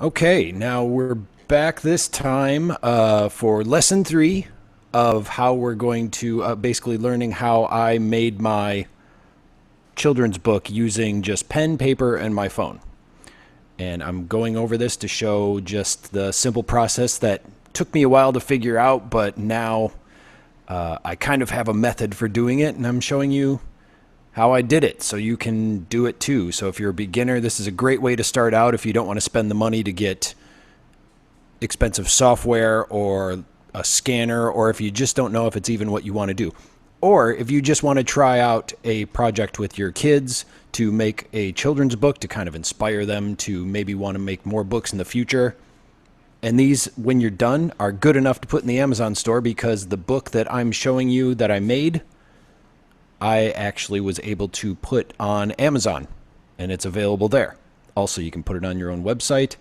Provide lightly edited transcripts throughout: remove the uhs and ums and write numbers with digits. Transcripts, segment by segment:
Okay, now we're back this time for lesson three of how we're going to basically learning how I made my children's book using just pen, paper, and my phone. And I'm going over this to show just the simple process that took me a while to figure out, but now I kind of have a method for doing it, and I'm showing you how I did it so you can do it too. So if you're a beginner, this is a great way to start out if you don't want to spend the money to get expensive software or a scanner, or if you just don't know if it's even what you want to do. Or if you just want to try out a project with your kids to make a children's book to kind of inspire them to maybe want to make more books in the future. And these, when you're done, are good enough to put in the Amazon store because the book that I'm showing you that I made, I actually was able to put on Amazon and it's available there. Also, you can put it on your own website.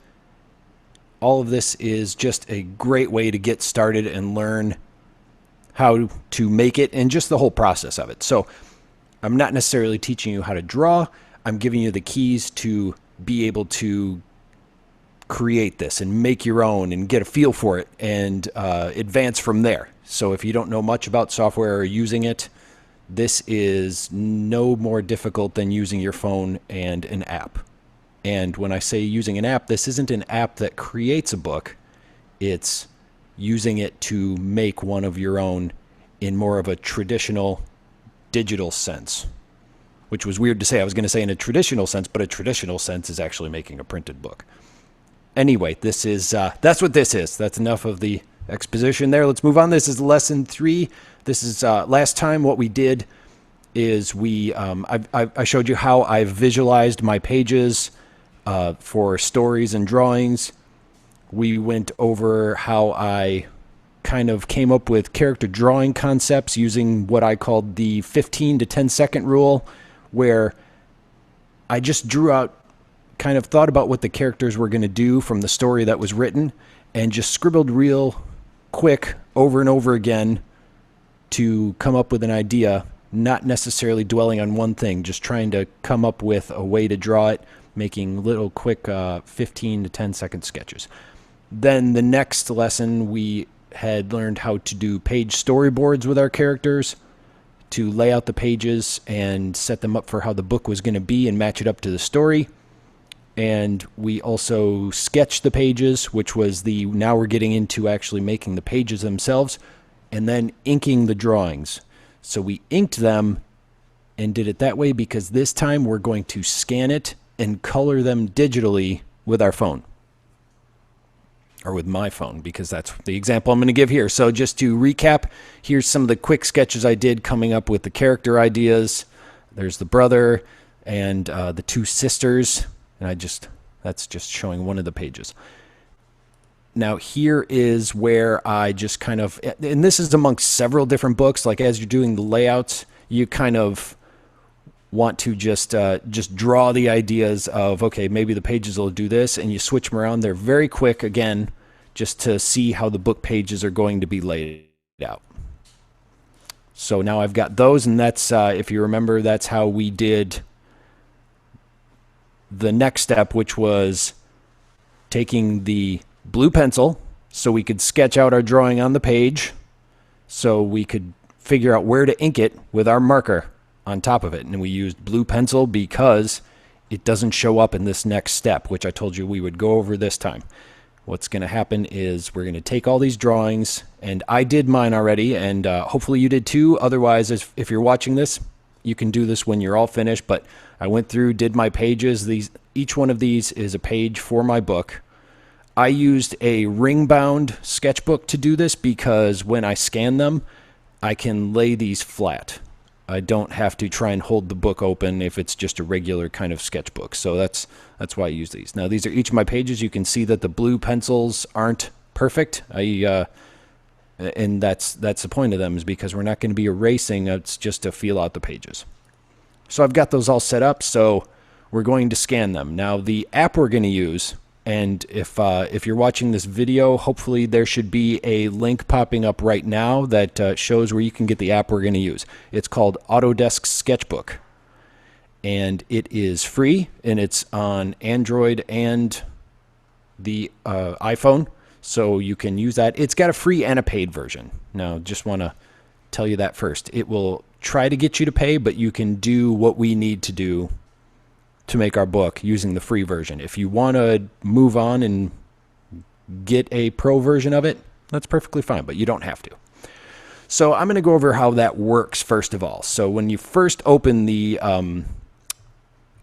All of this is just a great way to get started and learn how to make it and just the whole process of it. So I'm not necessarily teaching you how to draw. I'm giving you the keys to be able to create this and make your own and get a feel for it and advance from there. So if you don't know much about software or using it, this is no more difficult than using your phone and an app. And when I say using an app, this isn't an app that creates a book. It's using it to make one of your own in more of a traditional digital sense, which was weird to say. I was going to say in a traditional sense, but a traditional sense is actually making a printed book. Anyway, this is that's what this is. That's enough of the exposition there. Let's move on. This is lesson three. This is last time what we did is I showed you how I visualized my pages for stories and drawings. We went over how I kind of came up with character drawing concepts using what I called the 15 to 10-second rule, where I just drew out, kind of thought about what the characters were going to do from the story that was written, and just scribbled real quick over and over again to come up with an idea, not necessarily dwelling on one thing, just trying to come up with a way to draw it, making little quick 15 to 10-second sketches. Then the next lesson, we had learned how to do page storyboards with our characters, to lay out the pages and set them up for how the book was going to be and match it up to the story. And we also sketched the pages, which was now we're getting into actually making the pages themselves, and then inking the drawings. So we inked them and did it that way because this time we're going to scan it and color them digitally with our phone. Or with my phone, because that's the example I'm going to give here. So just to recap, here's some of the quick sketches I did coming up with the character ideas. There's the brother and the two sisters, and that's just showing one of the pages. Now here is where I just kind of, and this is amongst several different books, like as you're doing the layouts, you kind of want to just draw the ideas of, okay, maybe the pages will do this, and you switch them around. They're very quick, again, just to see how the book pages are going to be laid out. So now I've got those, and that's, if you remember, that's how we did the next step, which was taking the blue pencil so we could sketch out our drawing on the page, so we could figure out where to ink it with our marker on top of it. And we used blue pencil because it doesn't show up in this next step, which I told you we would go over this time. What's going to happen is we're going to take all these drawings, and I did mine already, and hopefully you did too. Otherwise, if you're watching this, you can do this when you're all finished. But I went through, did my pages. Each one of these is a page for my book. I used a ring-bound sketchbook to do this because when I scan them, I can lay these flat. I don't have to try and hold the book open if it's just a regular kind of sketchbook. So that's why I use these. Now these are each of my pages. You can see that the blue pencils aren't perfect. And that's the point of them, is because we're not going to be erasing. It's just to feel out the pages. So I've got those all set up. So we're going to scan them. Now the app we're going to use, and if you're watching this video, hopefully there should be a link popping up right now that shows where you can get the app we're going to use. It's called Autodesk Sketchbook, and it is free, and it's on Android and the iPhone, so you can use that. It's got a free and a paid version. Now, just want to tell you that first. It will try to get you to pay, but you can do what we need to do to make our book using the free version. If you want to move on and get a pro version of it, that's perfectly fine, but you don't have to. So I'm going to go over how that works first of all. So when you first open the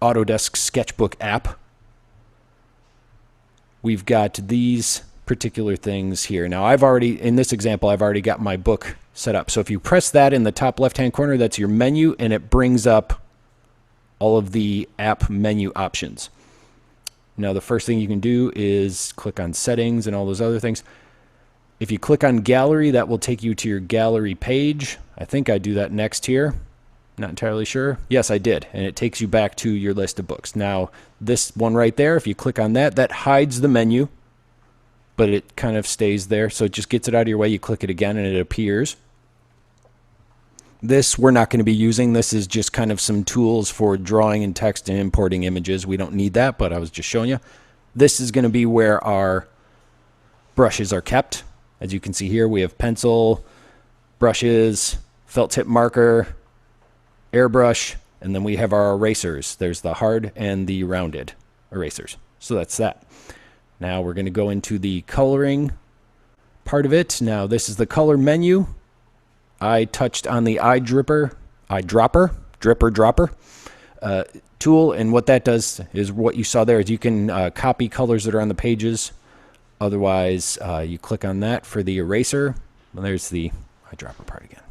Autodesk Sketchbook app, we've got these particular things here. Now in this example, I've already got my book set up. So if you press that in the top left-hand corner, that's your menu, and it brings up all of the app menu options. Now the first thing you can do is click on settings and all those other things. If you click on gallery, that will take you to your gallery page. I think I do that next here. Not entirely sure. Yes, I did. And it takes you back to your list of books. Now this one right there, if you click on that, that hides the menu, but it kind of stays there. So it just gets it out of your way. You click it again and it appears. This we're not going to be using. This is just kind of some tools for drawing and text and importing images. We don't need that, but I was just showing you. This is going to be where our brushes are kept. As you can see here, we have pencil, brushes, felt tip marker, airbrush, and then we have our erasers. There's the hard and the rounded erasers. So that's that. Now we're going to go into the coloring part of it. Now this is the color menu. I touched on the eyedropper tool, and what that does is what you saw there is you can copy colors that are on the pages. Otherwise, you click on that for the eraser. Well, there's the eyedropper part again.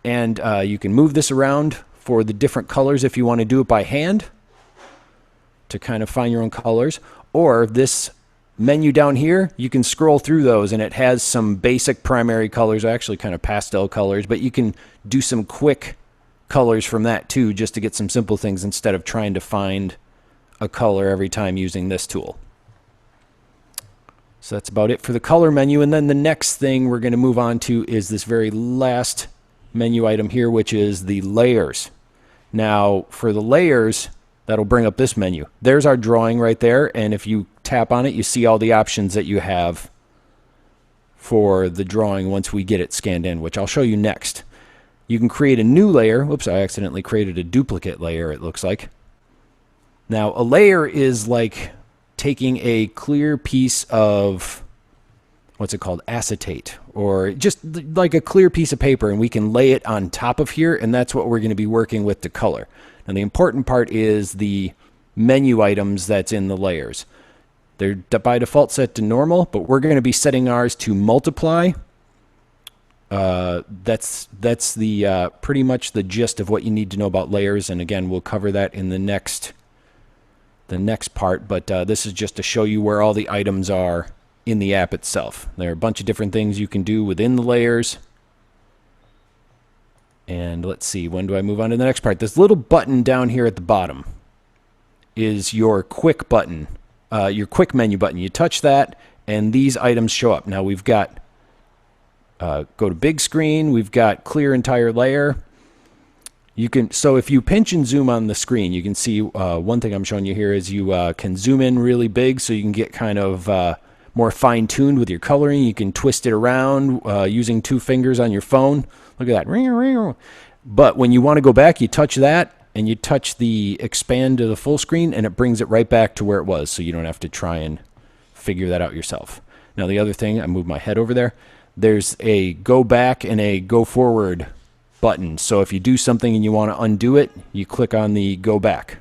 And you can move this around for the different colors if you want to do it by hand to kind of find your own colors. Or this menu down here, you can scroll through those, and it has some basic primary colors, actually kind of pastel colors, but you can do some quick colors from that too, just to get some simple things instead of trying to find a color every time using this tool. So that's about it for the color menu. And then the next thing we're going to move on to is this very last menu item here, which is the layers. Now for the layers, that'll bring up this menu. There's our drawing right there, and if you tap on it, you see all the options that you have for the drawing once we get it scanned in, which I'll show you next. You can create a new layer. Whoops, I accidentally created a duplicate layer, it looks like. Now, a layer is like taking a clear piece of, what's it called, acetate, or just like a clear piece of paper, and we can lay it on top of here, and that's what we're going to be working with to color. And the important part is the menu items that's in the layers. They're by default set to normal, but we're going to be setting ours to multiply. That's the pretty much the gist of what you need to know about layers. And again, we'll cover that in the next part. But this is just to show you where all the items are in the app itself. There are a bunch of different things you can do within the layers. And let's see, when do I move on to the next part? This little button down here at the bottom is your quick button, your quick menu button. You touch that, and these items show up. Now we've got go to big screen. We've got clear entire layer. You can, so if you pinch and zoom on the screen, you can see one thing I'm showing you here is you can zoom in really big, so you can get kind of more fine-tuned with your coloring. You can twist it around using 2 fingers on your phone. Look at that. But when you want to go back, you touch that, and you touch the expand to the full screen, and it brings it right back to where it was, so you don't have to try and figure that out yourself. Now the other thing, I moved my head over there. There's a go back and a go forward button. So if you do something and you want to undo it, you click on the go back.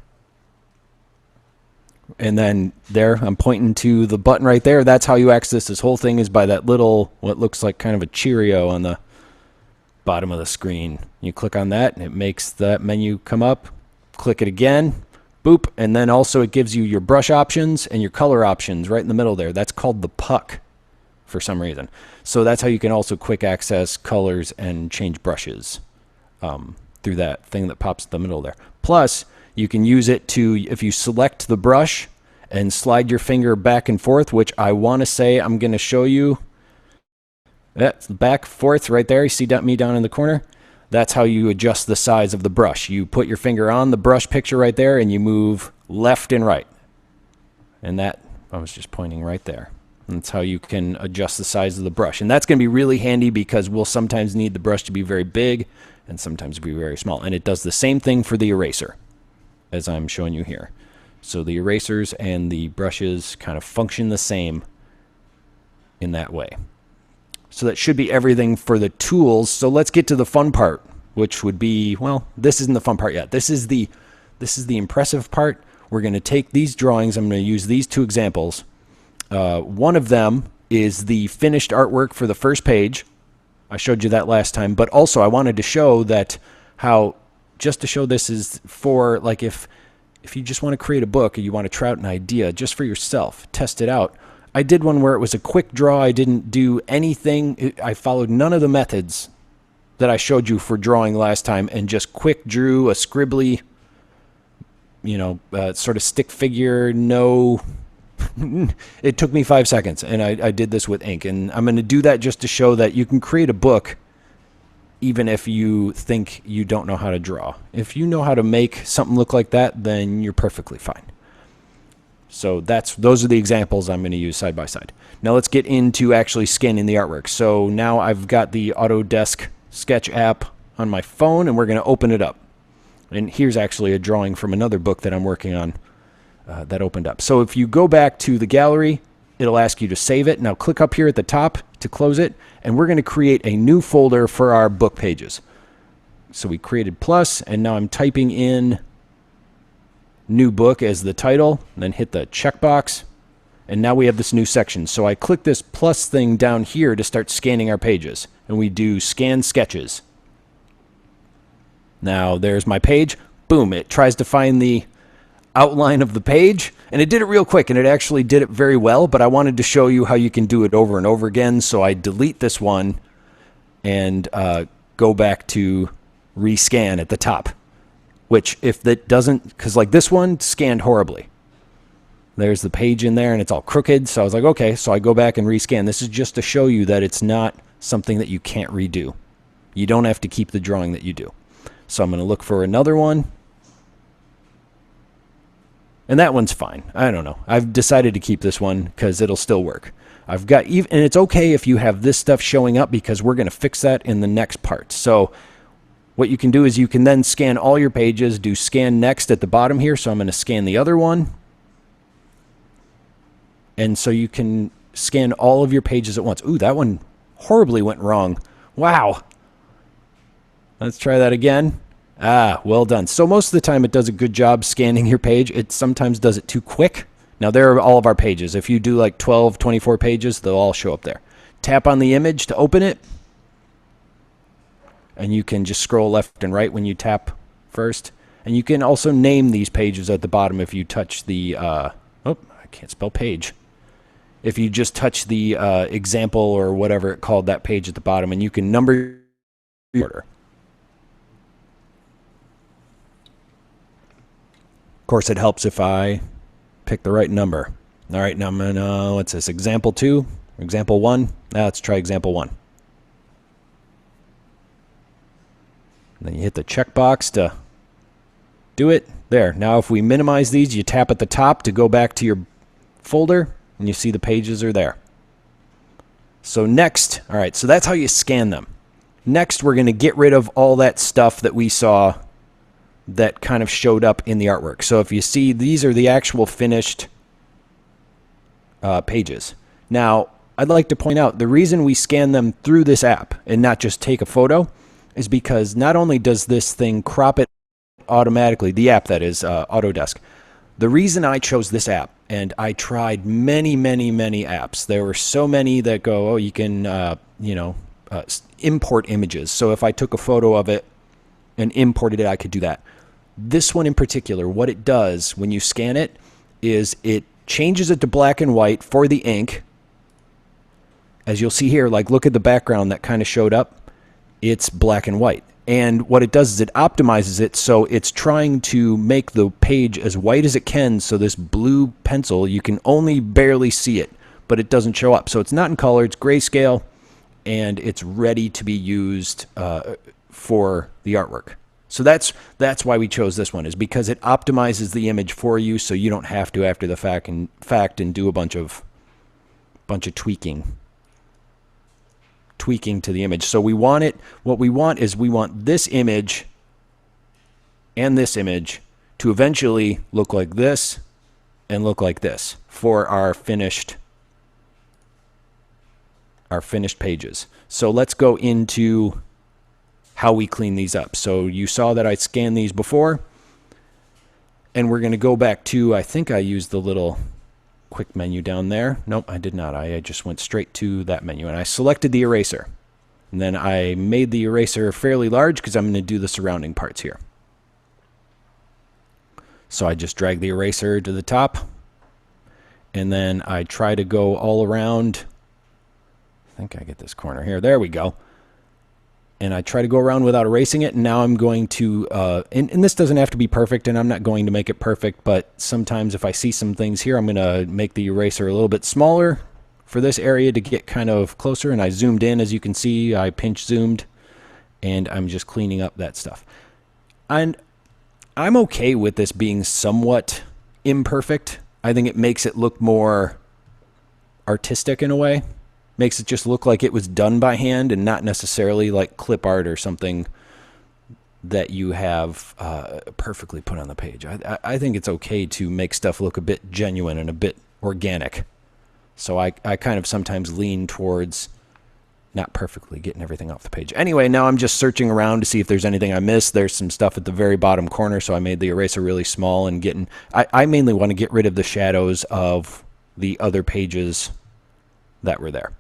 And then there, I'm pointing to the button right there. That's how you access this whole thing, is by that little, what looks like kind of a Cheerio on the bottom of the screen. You click on that, and it makes that menu come up. Click it again, boop, and then also it gives you your brush options and your color options right in the middle there. That's called the puck for some reason. So that's how you can also quick access colors and change brushes through that thing that pops in the middle there. Plus, you can use it to, if you select the brush and slide your finger back and forth, which I want to say I'm going to show you. That's back, forth right there. You see me down in the corner? That's how you adjust the size of the brush. You put your finger on the brush picture right there, and you move left and right. And that, I was just pointing right there. And that's how you can adjust the size of the brush. And that's going to be really handy because we'll sometimes need the brush to be very big and sometimes be very small. And it does the same thing for the eraser, as I'm showing you here. So the erasers and the brushes kind of function the same in that way. So that should be everything for the tools. So let's get to the fun part, which would be, well, this isn't the fun part yet. This is the impressive part. We're going to take these drawings. I'm going to use these two examples. One of them is the finished artwork for the first page. I showed you that last time, but also I wanted to show that how, just to show this is for, like, if you just want to create a book or you want to try out an idea just for yourself, test it out. I did one where it was a quick draw. I didn't do anything. I followed none of the methods that I showed you for drawing last time and just quick drew a scribbly, sort of stick figure. No, it took me 5 seconds, and I did this with ink. And I'm going to do that just to show that you can create a book even if you think you don't know how to draw. If you know how to make something look like that, then you're perfectly fine. So those are the examples I'm going to use side by side. Now let's get into actually scanning the artwork. So now I've got the Autodesk Sketch app on my phone, and we're going to open it up. And here's actually a drawing from another book that I'm working on that opened up. So if you go back to the gallery, it'll ask you to save it. Now click up here at the top to close it, and we're going to create a new folder for our book pages. So we created plus, and now I'm typing in new book as the title, and then hit the checkbox, and now we have this new section. So I click this plus thing down here to start scanning our pages, and we do scan sketches. Now there's my page. Boom, it tries to find the outline of the page, and it did it real quick, and it actually did it very well, but I wanted to show you how you can do it over and over again. So I delete this one and go back to rescan at the top, which if that doesn't, because like this one scanned horribly. There's the page in there and it's all crooked. So I was like, okay, so I go back and rescan. This is just to show you that it's not something that you can't redo. You don't have to keep the drawing that you do. So I'm going to look for another one. And that one's fine. I don't know. I've decided to keep this one because it'll still work. I've got, and it's okay if you have this stuff showing up because we're going to fix that in the next part. So what you can do is you can then scan all your pages, do scan next at the bottom here. So I'm going to scan the other one. And so you can scan all of your pages at once. Ooh, that one horribly went wrong. Wow. Let's try that again. Ah, well done. So most of the time it does a good job scanning your page. It sometimes does it too quick. Now there are all of our pages. If you do like 12, 24 pages, they'll all show up there. Tap on the image to open it. And you can just scroll left and right when you tap first. And you can also name these pages at the bottom if you touch the, oh, I can't spell page. If you just touch the example or whatever it called that page at the bottom, and you can number your order. Of course, it helps if I pick the right number. All right, now I'm going to, what's this, example 2, example 1? Now let's try example 1. Then you hit the checkbox to do it. There. Now if we minimize these, you tap at the top to go back to your folder, and you see the pages are there. So next, all right, so that's how you scan them. Next, we're going to get rid of all that stuff that we saw that kind of showed up in the artwork. So if you see, these are the actual finished pages. Now, I'd like to point out the reason we scan them through this app and not just take a photo is because not only does this thing crop it automatically, the app that is Autodesk. The reason I chose this app, and I tried many, many, many apps. There were so many that go, oh, you can, import images. So if I took a photo of it and imported it, I could do that. This one in particular, what it does when you scan it is it changes it to black and white for the ink. As you'll see here, like look at the background that kind of showed up. It's black and white. And what it does is it optimizes it so it's trying to make the page as white as it can, so this blue pencil, you can only barely see it, but it doesn't show up. So it's not in color, it's grayscale, and it's ready to be used for the artwork. So that's why we chose this one, is because it optimizes the image for you, so you don't have to after the fact and do a bunch of tweaking to the image. So we want it. What we want is we want this image and this image to eventually look like this and look like this for our finished pages. So let's go into how we clean these up. So you saw that I scanned these before, and we're going to go back to, I think I used the little quick menu down there. Nope, I did not. I just went straight to that menu, and I selected the eraser. And then I made the eraser fairly large because I'm going to do the surrounding parts here. So I just drag the eraser to the top, and then I try to go all around. I think I get this corner here. There we go. And I try to go around without erasing it. And now I'm going to, and this doesn't have to be perfect, and I'm not going to make it perfect, but sometimes if I see some things here, I'm going to make the eraser a little bit smaller for this area to get kind of closer. And I zoomed in, as you can see, I pinch zoomed, and I'm just cleaning up that stuff. And I'm okay with this being somewhat imperfect. I think it makes it look more artistic in a way. Makes it just look like it was done by hand and not necessarily like clip art or something that you have perfectly put on the page. I think it's okay to make stuff look a bit genuine and a bit organic. So I kind of sometimes lean towards not perfectly getting everything off the page. Anyway, now I'm just searching around to see if there's anything I missed. There's some stuff at the very bottom corner, so I made the eraser really small and getting... I mainly want to get rid of the shadows of the other pages that were there.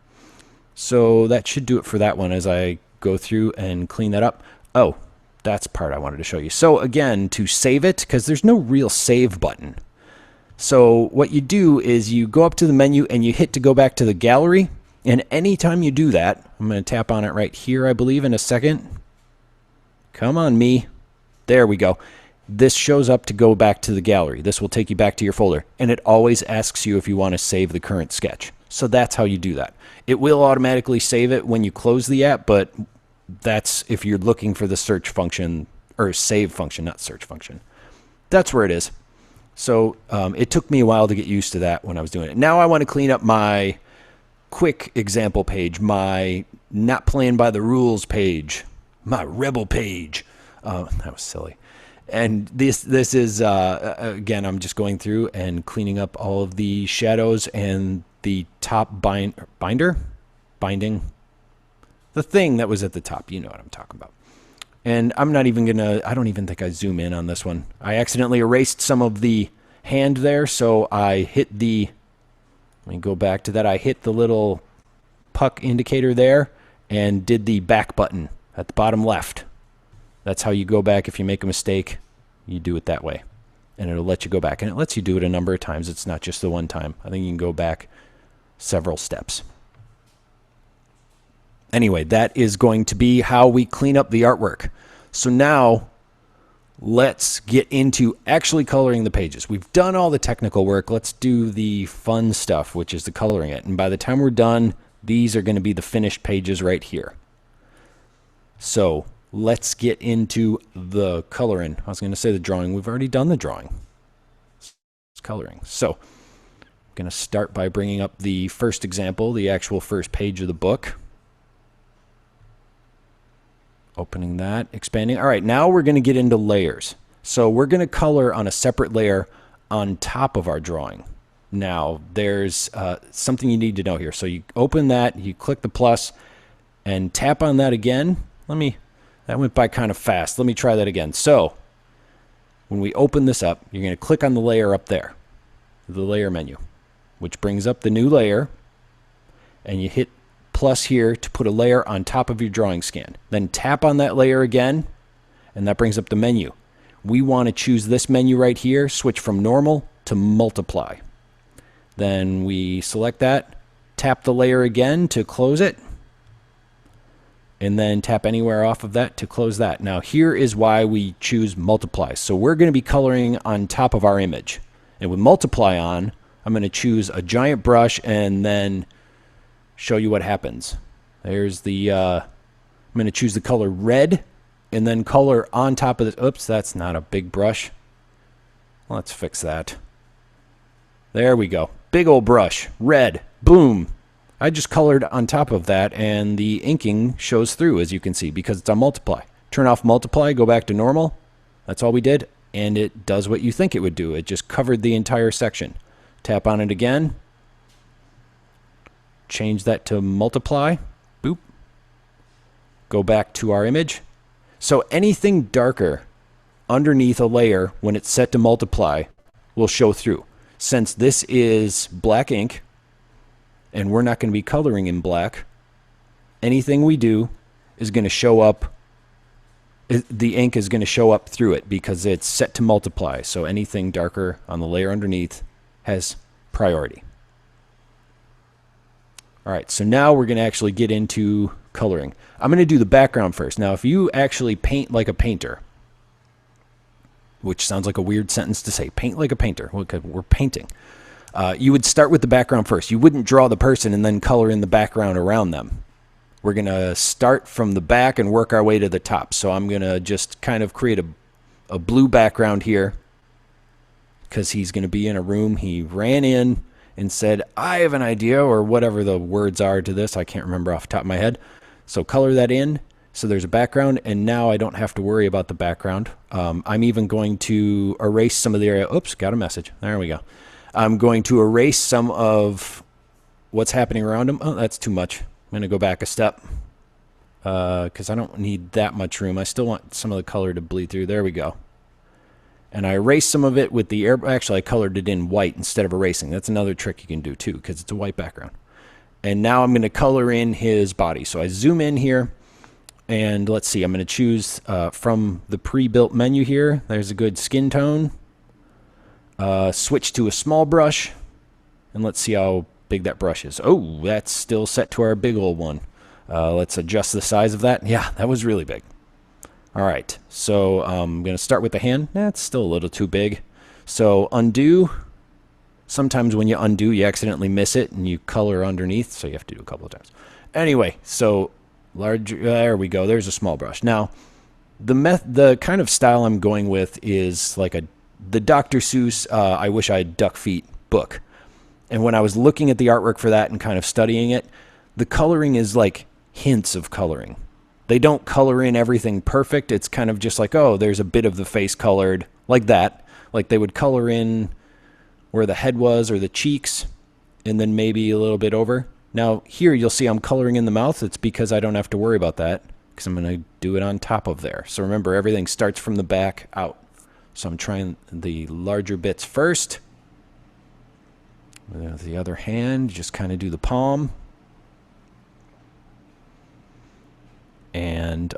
So that should do it for that one as I go through and clean that up. Oh, that's part I wanted to show you. So again, to save it, because there's no real save button. So what you do is you go up to the menu and you hit to go back to the gallery. And anytime you do that, I'm going to tap on it right here, I believe, in a second. Come on, me. There we go. This shows up to go back to the gallery. This will take you back to your folder. And it always asks you if you want to save the current sketch. So that's how you do that. It will automatically save it when you close the app, but that's if you're looking for the search function, or save function, not search function. That's where it is. So it took me a while to get used to that when I was doing it. Now I want to clean up my quick example page, my not playing by the rules page, my rebel page. That was silly. And this is, again, I'm just going through and cleaning up all of the shadows and the top binding, the thing that was at the top. You know what I'm talking about. And I'm not even going to, I don't even think I zoom in on this one. I accidentally erased some of the hand there, so I hit the, let me go back to that. I hit the little puck indicator there and did the back button at the bottom left. That's how you go back if you make a mistake. You do it that way, and it'll let you go back. And it lets you do it a number of times. It's not just the one time. I think you can go back several steps. Anyway, that is going to be how we clean up the artwork. So now let's get into actually coloring the pages. We've done all the technical work. Let's do the fun stuff, which is the coloring it. And by the time we're done, these are going to be the finished pages right here. So let's get into the coloring. I was going to say the drawing. We've already done the drawing. It's coloring. So I'm going to start by bringing up the first example, the actual first page of the book. Opening that, expanding. All right, now we're going to get into layers. So we're going to color on a separate layer on top of our drawing. Now, there's something you need to know here. So you open that, you click the plus, and tap on that again. That went by kind of fast. Let me try that again. So when we open this up, you're going to click on the layer up there, the layer menu, which brings up the new layer, and you hit plus here to put a layer on top of your drawing scan. Then tap on that layer again, and that brings up the menu. We want to choose this menu right here, switch from normal to multiply. Then we select that, tap the layer again to close it, and then tap anywhere off of that to close that. Now here is why we choose multiply. So we're going to be coloring on top of our image. And with multiply on, I'm going to choose a giant brush and then show you what happens. There's the, I'm going to choose the color red, and then color on top of the, oops, that's not a big brush. Let's fix that. There we go. Big old brush, red, boom. I just colored on top of that, and the inking shows through, as you can see, because it's on multiply. Turn off multiply, go back to normal. That's all we did, and it does what you think it would do. It just covered the entire section. Tap on it again. Change that to multiply. Boop. Go back to our image. So anything darker underneath a layer when it's set to multiply will show through. Since this is black ink, and we're not going to be coloring in black, anything we do is going to show up, the ink is going to show up through it because it's set to multiply. So anything darker on the layer underneath has priority. All right, so now we're going to actually get into coloring. I'm going to do the background first. Now, if you actually paint like a painter, which sounds like a weird sentence to say, paint like a painter, we're painting. You would start with the background first. You wouldn't draw the person and then color in the background around them. We're going to start from the back and work our way to the top. So I'm going to just kind of create a blue background here because he's going to be in a room. He ran in and said, I have an idea, or whatever the words are to this. I can't remember off the top of my head. So color that in. So there's a background, and now I don't have to worry about the background. I'm even going to erase some of the area. Oops, got a message. There we go. I'm going to erase some of what's happening around him. Oh, that's too much. I'm going to go back a step because I don't need that much room. I still want some of the color to bleed through. There we go. And I erased some of it with the air. Actually, I colored it in white instead of erasing. That's another trick you can do too because it's a white background. And now I'm going to color in his body. So I zoom in here. And let's see, I'm going to choose from the pre-built menu here. There's a good skin tone. Switch to a small brush. And let's see how big that brush is. Oh, that's still set to our big old one. Let's adjust the size of that. Yeah, that was really big. All right, so I'm going to start with the hand. That's still a little too big. So undo. Sometimes when you undo, you accidentally miss it and you color underneath. So you have to do a couple of times. Anyway, so large, there we go. There's a small brush. Now, the kind of style I'm going with is like the Dr. Seuss I Wish I Had Duck Feet book. And when I was looking at the artwork for that and kind of studying it, the coloring is like hints of coloring. They don't color in everything perfect. It's kind of just like, oh, there's a bit of the face colored like that. Like they would color in where the head was or the cheeks and then maybe a little bit over. Now, here you'll see I'm coloring in the mouth. It's because I don't have to worry about that because I'm going to do it on top of there. So remember, everything starts from the back out. So I'm trying the larger bits first. With the other hand, just kind of do the palm. And,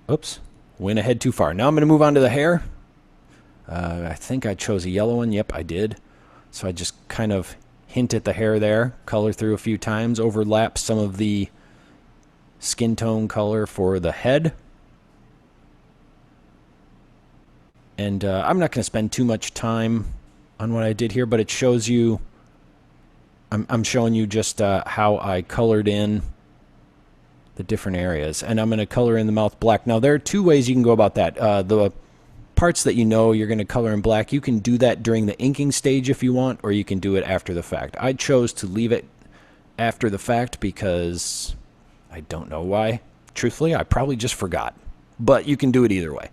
oops, went ahead too far. Now I'm going to move on to the hair. I think I chose a yellow one. Yep, I did. So I just kind of hint at the hair there, color through a few times, overlap some of the skin tone color for the head. And I'm not going to spend too much time on what I did here, but it shows you, I'm showing you just how I colored in the different areas. And I'm going to color in the mouth black. Now, there are two ways you can go about that. The parts that you know you're going to color in black, you can do that during the inking stage if you want, or you can do it after the fact. I chose to leave it after the fact because I don't know why. Truthfully, I probably just forgot. But you can do it either way.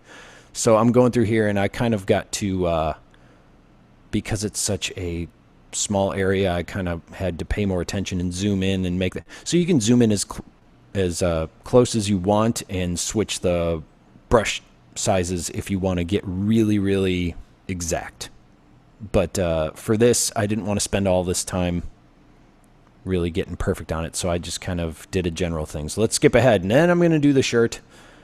So I'm going through here, and I kind of got to, because it's such a small area, I kind of had to pay more attention and zoom in and make that. So you can zoom in as close as you want and switch the brush sizes if you want to get really, really exact. But for this, I didn't want to spend all this time really getting perfect on it, so I just kind of did a general thing. So let's skip ahead, and then I'm going to do the shirt,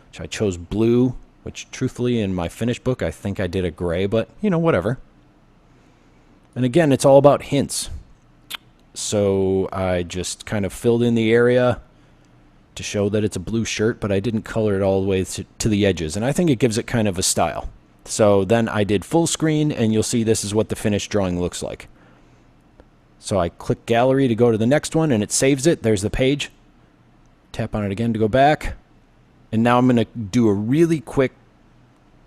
which I chose blue, which truthfully in my finished book, I think I did a gray, but you know, whatever. And again, it's all about hints. So I just kind of filled in the area to show that it's a blue shirt, but I didn't color it all the way to the edges. And I think it gives it kind of a style. So then I did full screen, and you'll see this is what the finished drawing looks like. So I click gallery to go to the next one, and it saves it. There's the page. Tap on it again to go back. And now I'm going to do a really quick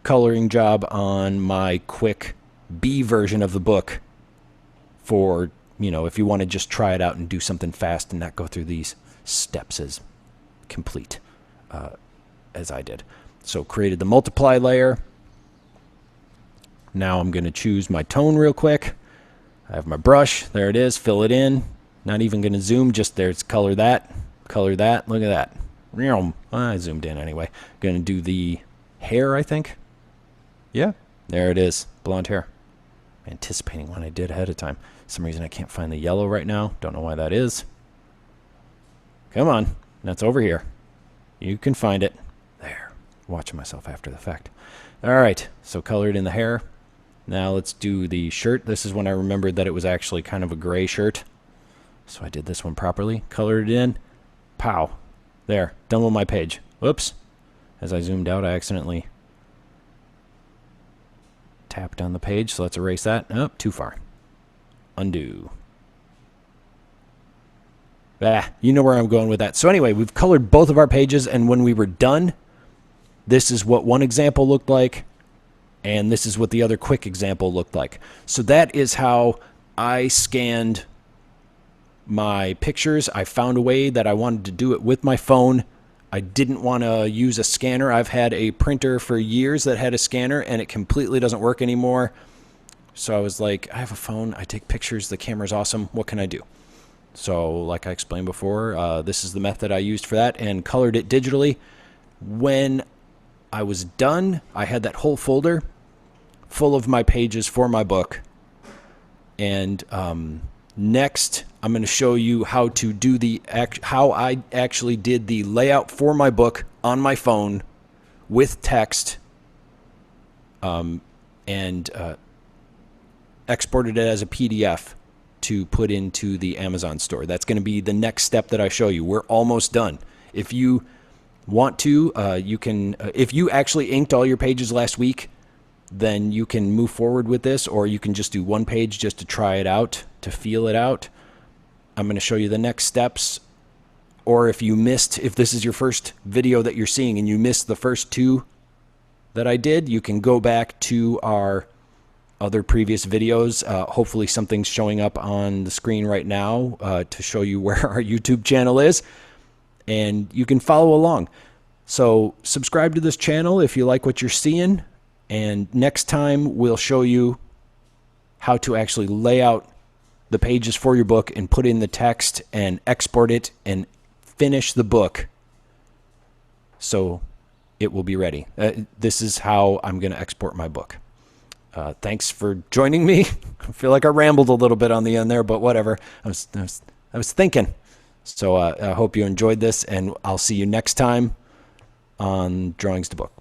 coloring job on my quick B version of the book for, you know, if you want to just try it out and do something fast and not go through these steps as complete as I did. So created the multiply layer. Now I'm going to choose my tone real quick. I have my brush. There it is. Fill it in. Not even going to zoom. Just there's color that. Color that. Look at that. I zoomed in anyway. Going to do the hair, I think. Yeah, there it is. Blonde hair. Anticipating one I did ahead of time. For some reason I can't find the yellow right now. Don't know why that is. Come on. That's over here. You can find it. There. Watching myself after the fact. All right. So colored in the hair. Now let's do the shirt. This is when I remembered that it was actually kind of a gray shirt. So I did this one properly. Colored it in. Pow. There. Done with my page. Whoops. As I zoomed out, I accidentally tapped on the page. So let's erase that. Oh, too far. Undo. You know where I'm going with that. So anyway, we've colored both of our pages, and when we were done, this is what one example looked like, and this is what the other quick example looked like. So that is how I scanned my pictures. I found a way that I wanted to do it with my phone. I didn't want to use a scanner. I've had a printer for years that had a scanner, and it completely doesn't work anymore. So I was like, I have a phone. I take pictures. The camera's awesome. What can I do? So like I explained before, this is the method I used for that and colored it digitally. When I was done, I had that whole folder full of my pages for my book. And next, I'm going to show you how to do how I actually did the layout for my book on my phone with text and exported it as a PDF to put into the Amazon store. That's going to be the next step that I show you. We're almost done. If you want to, you can, if you actually inked all your pages last week, then you can move forward with this, or you can just do one page just to try it out, to feel it out. I'm going to show you the next steps. Or if you missed, if this is your first video that you're seeing and you missed the first two that I did, you can go back to our other previous videos. Hopefully something's showing up on the screen right now to show you where our YouTube channel is, and you can follow along. So subscribe to this channel if you like what you're seeing, and next time we'll show you how to actually lay out the pages for your book and put in the text and export it and finish the book so it will be ready. This is how I'm going to export my book. Thanks for joining me. I feel like I rambled a little bit on the end there, but whatever. I was thinking. So I hope you enjoyed this, and I'll see you next time on Drawings to Book.